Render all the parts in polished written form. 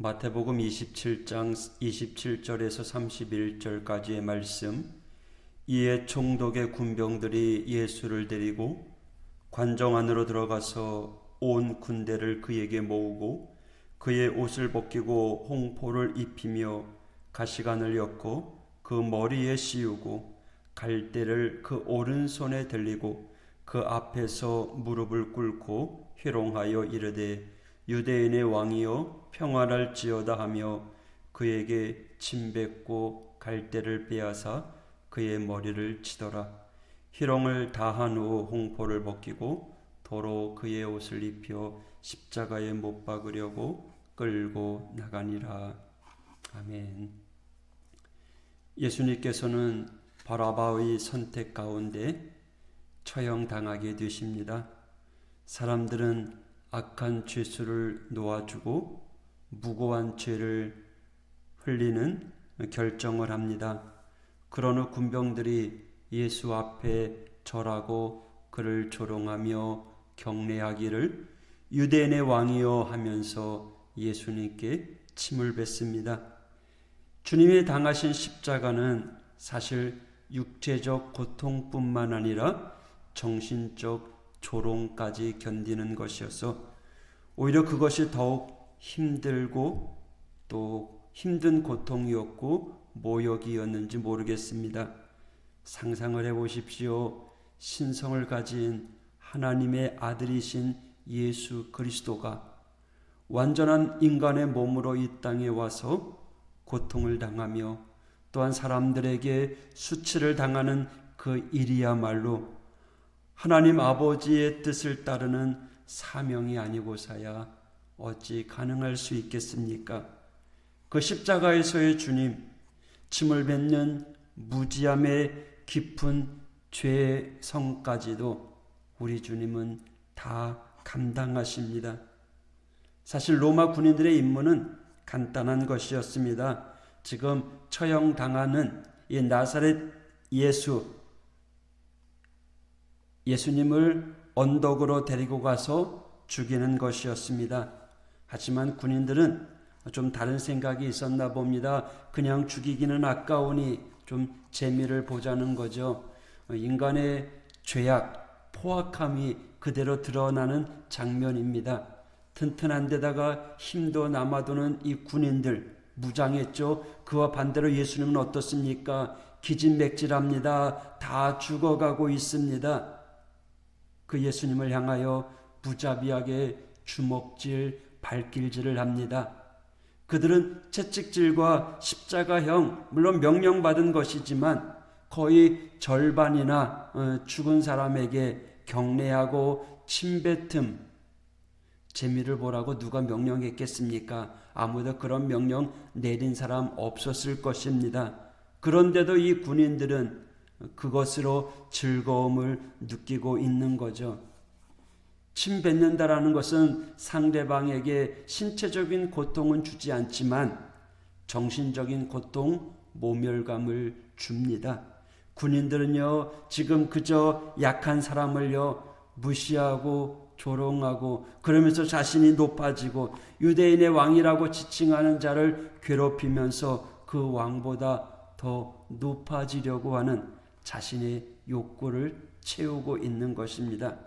마태복음 27장 27절에서 31절까지의 말씀. 이에 총독의 군병들이 예수를 데리고 관정 안으로 들어가서 온 군대를 그에게 모으고 그의 옷을 벗기고 홍포를 입히며 가시관을 엮고 그 머리에 씌우고 갈대를 그 오른손에 들리고 그 앞에서 무릎을 꿇고 희롱하여 이르되 유대인의 왕이여 평안할지어다 하며 그에게 침 뱉고 갈대를 빼앗아 그의 머리를 치더라. 희롱을 다한 후 홍포를 벗기고 도로 그의 옷을 입혀 십자가에 못 박으려고 끌고 나가니라. 아멘. 예수님께서는 바라바의 선택 가운데 처형당하게 되십니다. 사람들은 악한 죄수를 놓아주고 무고한 죄를 흘리는 결정을 합니다. 그런 후 군병들이 예수 앞에 절하고 그를 조롱하며 경례하기를 유대인의 왕이여 하면서 예수님께 침을 뱉습니다. 주님이 당하신 십자가는 사실 육체적 고통뿐만 아니라 정신적 조롱까지 견디는 것이어서 오히려 그것이 더욱 힘들고 또 힘든 고통이었고 모욕이었는지 모르겠습니다. 상상을 해보십시오. 신성을 가진 하나님의 아들이신 예수 그리스도가 완전한 인간의 몸으로 이 땅에 와서 고통을 당하며 또한 사람들에게 수치를 당하는 그 일이야말로 하나님 아버지의 뜻을 따르는 사명이 아니고서야 어찌 가능할 수 있겠습니까? 그 십자가에서의 주님, 침을 뱉는 무지함의 깊은 죄의 성까지도 우리 주님은 다 감당하십니다. 사실 로마 군인들의 임무는 간단한 것이었습니다. 지금 처형당하는 이 나사렛 예수님을 언덕으로 데리고 가서 죽이는 것이었습니다. 하지만 군인들은 좀 다른 생각이 있었나 봅니다. 그냥 죽이기는 아까우니 좀 재미를 보자는 거죠. 인간의 죄악, 포악함이 그대로 드러나는 장면입니다. 튼튼한 데다가 힘도 남아도는 이 군인들 무장했죠. 그와 반대로 예수님은 어떻습니까? 기진맥질합니다. 다 죽어가고 있습니다. 그 예수님을 향하여 무자비하게 주먹질, 발길질을 합니다. 그들은 채찍질과 십자가형, 물론 명령받은 것이지만 거의 절반이나 죽은 사람에게 경례하고 침뱉음, 재미를 보라고 누가 명령했겠습니까? 아무도 그런 명령 내린 사람 없었을 것입니다. 그런데도 이 군인들은 그것으로 즐거움을 느끼고 있는 거죠. 침 뱉는다라는 것은 상대방에게 신체적인 고통은 주지 않지만 정신적인 고통, 모멸감을 줍니다. 군인들은요, 지금 그저 약한 사람을요, 무시하고 조롱하고 그러면서 자신이 높아지고 유대인의 왕이라고 지칭하는 자를 괴롭히면서 그 왕보다 더 높아지려고 하는 자신의 욕구를 채우고 있는 것입니다.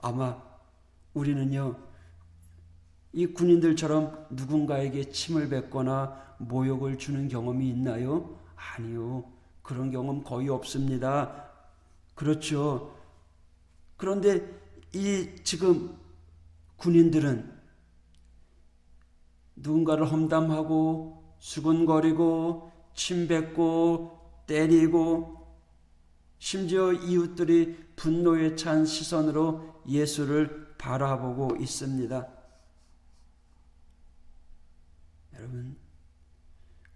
아마 우리는요, 이 군인들처럼 누군가에게 침을 뱉거나 모욕을 주는 경험이 있나요? 아니요. 그런 경험 거의 없습니다. 그렇죠. 그런데 이 지금 군인들은 누군가를 험담하고 수군거리고 침 뱉고 때리고 심지어 이웃들이 분노에 찬 시선으로 예수를 바라보고 있습니다. 여러분,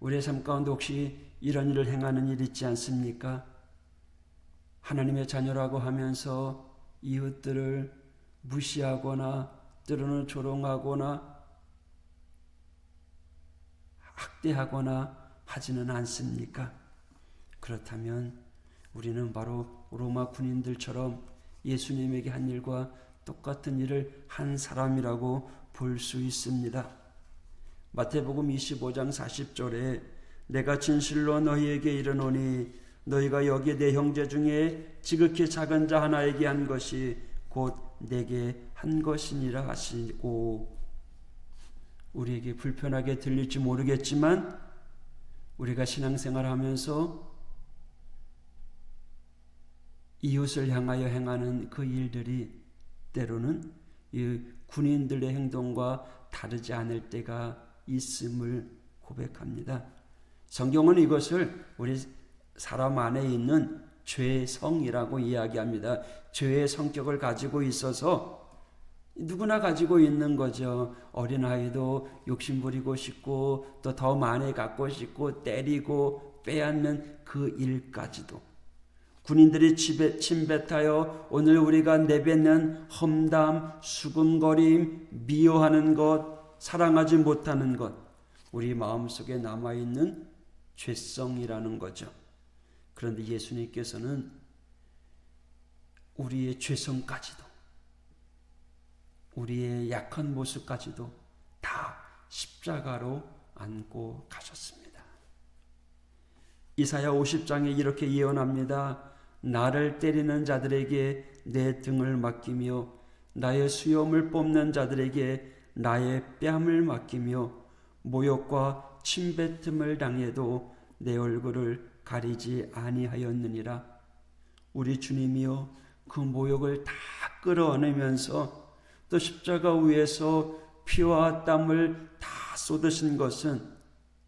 우리의 삶 가운데 혹시 이런 일을 행하는 일 있지 않습니까? 하나님의 자녀라고 하면서 이웃들을 무시하거나 때로는 조롱하거나 학대하거나 하지는 않습니까? 그렇다면 우리는 바로 로마 군인들처럼 예수님에게 한 일과 똑같은 일을 한 사람이라고 볼 수 있습니다. 마태복음 25장 40절에 내가 진실로 너희에게 이르노니 너희가 여기 내 형제 중에 지극히 작은 자 하나에게 한 것이 곧 내게 한 것이니라 하시고, 우리에게 불편하게 들릴지 모르겠지만 우리가 신앙생활하면서 이웃을 향하여 행하는 그 일들이 때로는 이 군인들의 행동과 다르지 않을 때가 있음을 고백합니다. 성경은 이것을 우리 사람 안에 있는 죄성이라고 이야기합니다. 죄의 성격을 가지고 있어서 누구나 가지고 있는 거죠. 어린아이도 욕심부리고 싶고 또 더 많이 갖고 싶고 때리고 빼앗는 그 일까지도, 군인들이 침뱉하여 오늘 우리가 내뱉는 험담, 수군거림, 미워하는 것, 사랑하지 못하는 것, 우리 마음속에 남아있는 죄성이라는 거죠. 그런데 예수님께서는 우리의 죄성까지도, 우리의 약한 모습까지도 다 십자가로 안고 가셨습니다. 이사야 50장에 이렇게 예언합니다. 나를 때리는 자들에게 내 등을 맡기며 나의 수염을 뽑는 자들에게 나의 뺨을 맡기며 모욕과 침뱉음을 당해도 내 얼굴을 가리지 아니하였느니라. 우리 주님이요, 그 모욕을 다 끌어안으면서 또 십자가 위에서 피와 땀을 다 쏟으신 것은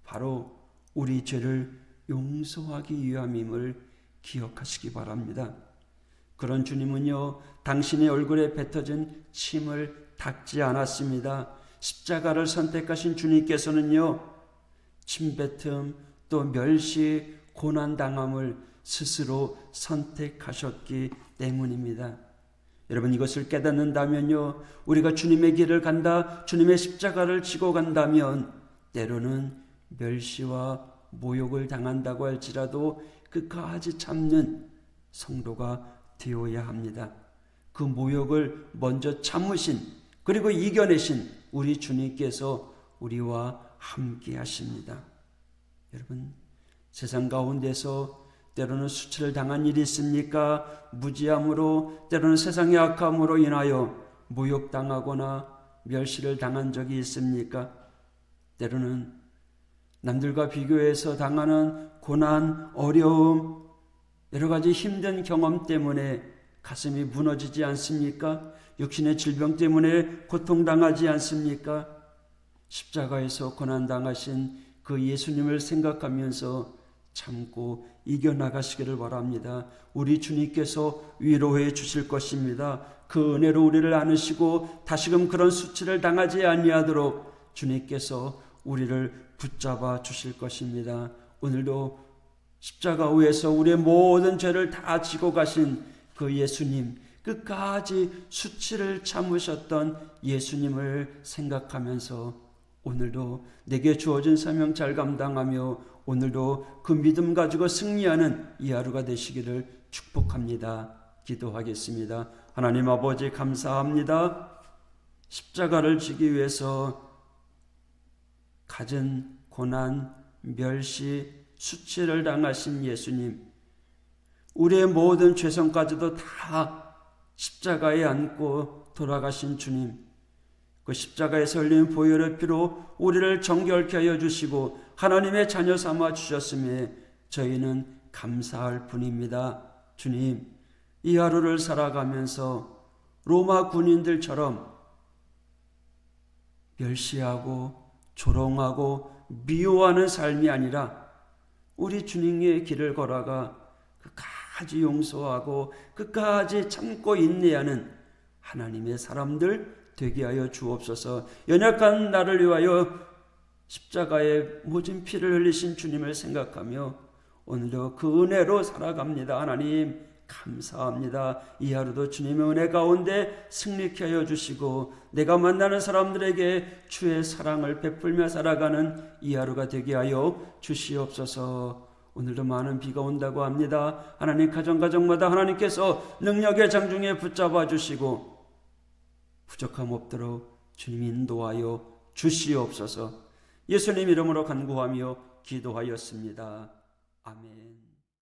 바로 우리 죄를 용서하기 위함임을 기억하시기 바랍니다. 그런 주님은요, 당신의 얼굴에 뱉어진 침을 닦지 않았습니다. 십자가를 선택하신 주님께서는요, 침뱉음 또 멸시, 고난당함을 스스로 선택하셨기 때문입니다. 여러분, 이것을 깨닫는다면요, 우리가 주님의 길을 간다, 주님의 십자가를 지고 간다면 때로는 멸시와 모욕을 당한다고 할지라도 끝까지 참는 성도가 되어야 합니다. 그 모욕을 먼저 참으신, 그리고 이겨내신 우리 주님께서 우리와 함께 하십니다. 여러분, 세상 가운데서 때로는 수치를 당한 일이 있습니까? 무지함으로, 때로는 세상의 악함으로 인하여 모욕당하거나 멸시를 당한 적이 있습니까? 때로는 남들과 비교해서 당하는 고난, 어려움, 여러 가지 힘든 경험 때문에 가슴이 무너지지 않습니까? 육신의 질병 때문에 고통당하지 않습니까? 십자가에서 고난당하신 그 예수님을 생각하면서 참고 이겨나가시기를 바랍니다. 우리 주님께서 위로해 주실 것입니다. 그 은혜로 우리를 안으시고 다시금 그런 수치를 당하지 아니하도록 주님께서 우리를 붙잡아 주실 것입니다. 오늘도 십자가 위에서 우리의 모든 죄를 다 지고 가신 그 예수님, 끝까지 수치를 참으셨던 예수님을 생각하면서 오늘도 내게 주어진 사명 잘 감당하며 오늘도 그 믿음 가지고 승리하는 이 하루가 되시기를 축복합니다. 기도하겠습니다. 하나님 아버지, 감사합니다. 십자가를 지기 위해서 가진 고난, 멸시, 수치를 당하신 예수님, 우리의 모든 죄성까지도 다 십자가에 안고 돌아가신 주님, 그 십자가에서 흘린 보혈의 피로 우리를 정결케 하여 주시고 하나님의 자녀 삼아 주셨음에 저희는 감사할 뿐입니다. 주님, 이 하루를 살아가면서 로마 군인들처럼 멸시하고 조롱하고 미워하는 삶이 아니라 우리 주님의 길을 걸어가 끝까지 용서하고 끝까지 참고 인내하는 하나님의 사람들 되게 하여 주옵소서. 연약한 나를 위하여 십자가에 모진 피를 흘리신 주님을 생각하며 오늘도 그 은혜로 살아갑니다. 하나님 감사합니다. 이 하루도 주님의 은혜 가운데 승리케 하여 주시고 내가 만나는 사람들에게 주의 사랑을 베풀며 살아가는 이 하루가 되게 하여 주시옵소서. 오늘도 많은 비가 온다고 합니다. 하나님, 가정마다 하나님께서 능력의 장중에 붙잡아 주시고 부족함 없도록 주님 인도하여 주시옵소서. 예수님 이름으로 간구하며 기도하였습니다. 아멘.